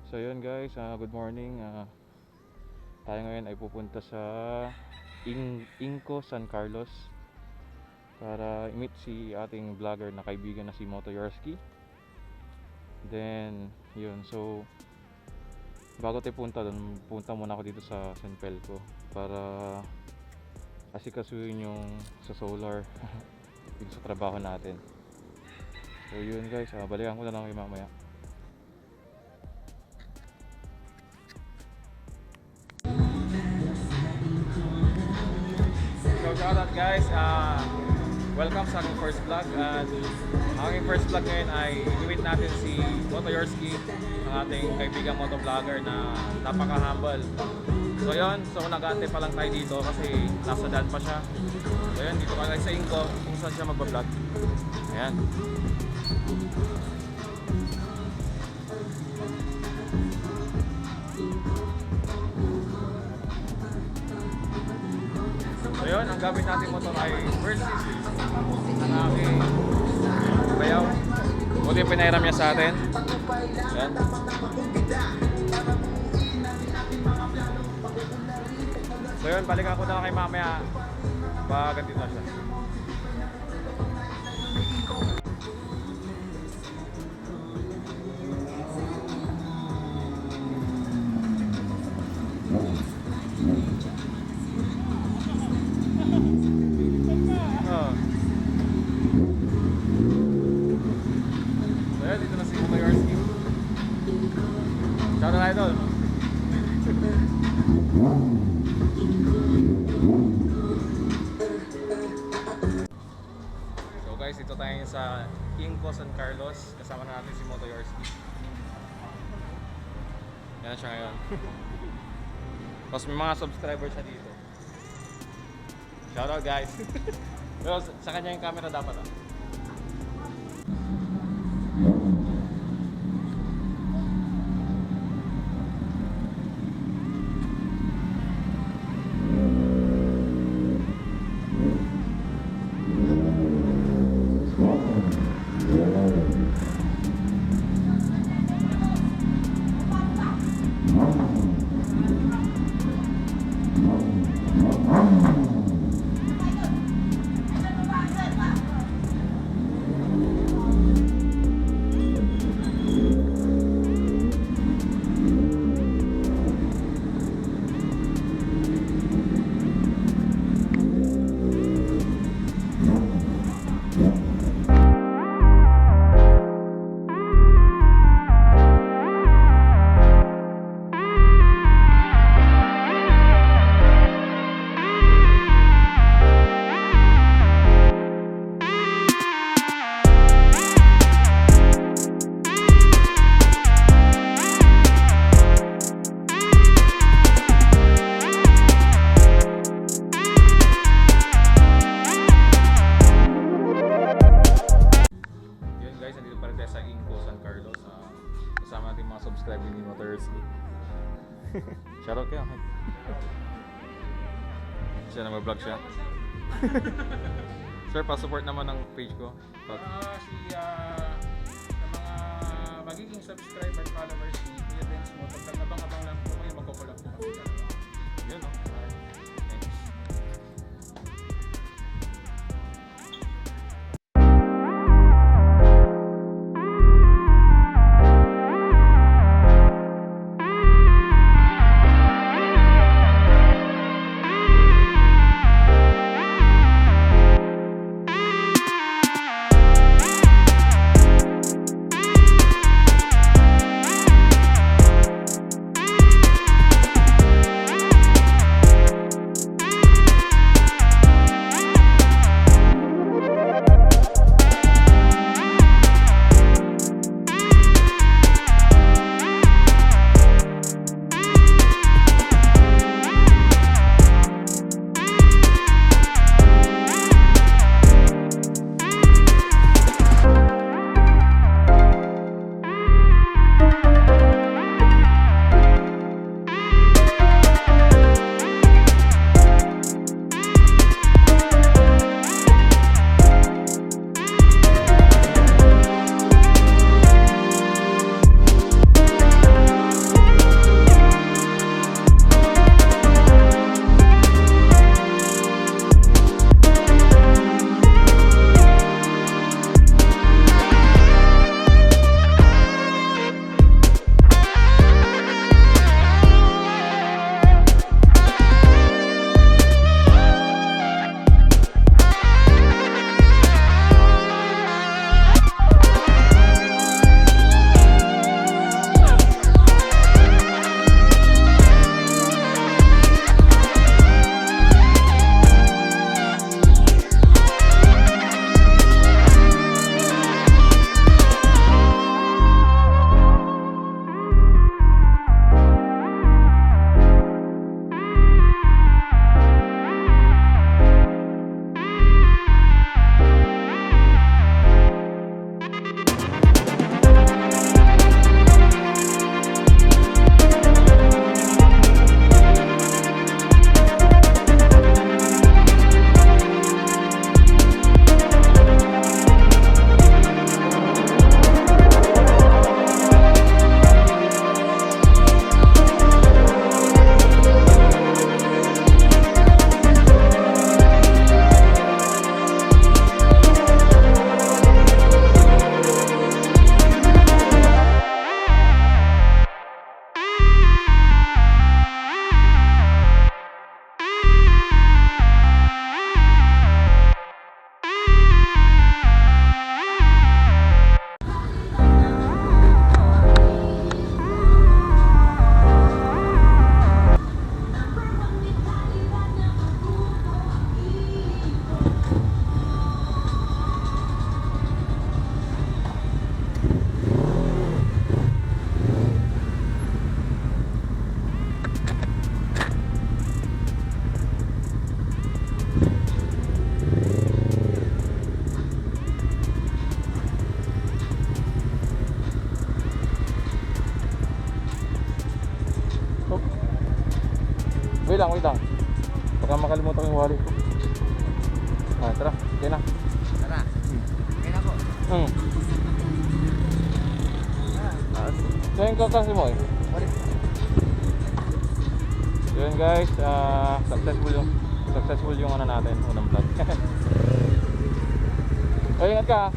So yun guys, good morning. Tayo ngayon ay pupunta sa Inco, San Carlos para i-meet si ating vlogger na kaibigan na si Moto Yarsky. Then yun, so bago tayo punta muna ako dito sa San Pelco para asikasuhin yung sa solar dito sa trabaho natin. So yun guys, balikan ko na lang kayo mamaya. So shoutout guys, welcome sa aking first vlog. At ang aking first vlog ngayon ay i-meet natin si Moto Yarsky, ang ating kaibigang moto vlogger na napaka-humble. So yun, so nag-aantay pa lang tayo dito kasi nasa daan pa siya. So yun, dito kami sa Inco kung saan siya magbablog. Ayan. So yun, ang gamit natin motor ay Versys ng aking bayaw. Buti yung pinairam niya sa atin. Ayan. So yun, balikan ko na lang kay mamaya pag andito na siya. Dito na si Moto Yarsky. Shout out idol. So guys, dito tayo sa Inco, San Carlos. Kasama na natin si Moto Yarsky. Yan na siya ngayon. Tapos may mga subscribers siya dito. Shout out guys. Pero sa kanya yung camera dapat sa Inco, San Carlos. Kasama natin mga subscriber ni Moto Yarsky. Shoutout kayo. Siya na mag-vlog siya. Sir, pa-support naman ng page ko. Sa mga magiging subscriber followers ni Kuya Benz Moto, abang-abang lang po kayo, magkukulap po kami. Yun o. Thanks. Wait lang. Baka makalimutan ko yung wallet ko. Tara, okay na. Tara. Okay na po. So yung kakasi mo eh. So yun guys, successful yung ano natin, unang vlog. So ingat ka.